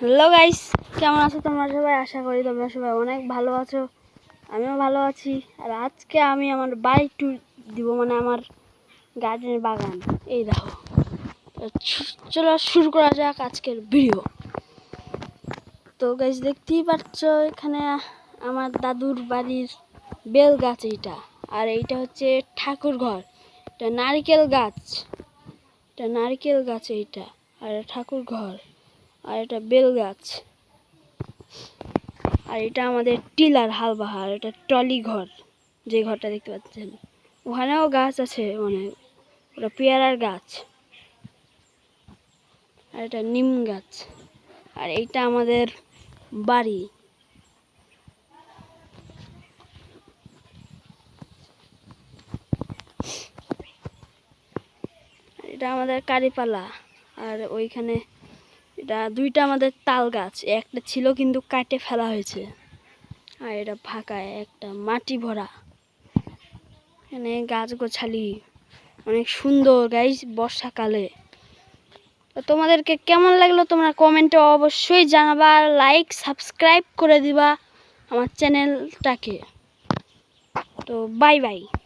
Hello guys, কেমন আছো তোমরা সবাই? আশা করি তোমরা সবাই অনেক ভালো আছো। আমিও ভালো আছি। আর আজকে আমি আমার বাড়ি ট্যুর দিব, মানে আমার গার্ডেনের বাগান। এই দেখো, চলো শুরু করা যাক আজকের ভিডিও। তো গাইস, দেখতেই পাচ্ছ এখানে আমার দাদুর বাড়ির বেল গাছ এইটা। আর এইটা হচ্ছে ঠাকুর ঘর, এটা নারকেল গাছ, এইটা। আর ঠাকুর ঘর, আর এটা বেল গাছ। আর এটা আমাদের টিলার হালবাহার, এটা ট্রলি ঘর, যে ঘরটা দেখতে পাচ্ছেন। ওখানেও গাছ আছে অনেক, ওটা পেয়ারার গাছ। আর এটা নিম গাছ। আর এইটা আমাদের বাড়ি। এটা আমাদের কারিপালা। আর ওইখানে এটা দুইটা আমাদের তাল গাছ, একটা ছিল কিন্তু কাটে ফেলা হয়েছে। আর এটা ফাঁকা, একটা মাটি ভরা। এখানে গাছ গোছালি অনেক সুন্দর গাইস বর্ষাকালে। তো তোমাদেরকে কেমন লাগলো তোমরা কমেন্টে অবশ্যই জানাবা, লাইক সাবস্ক্রাইব করে দিবা আমার চ্যানেলটাকে। তো বাই বাই।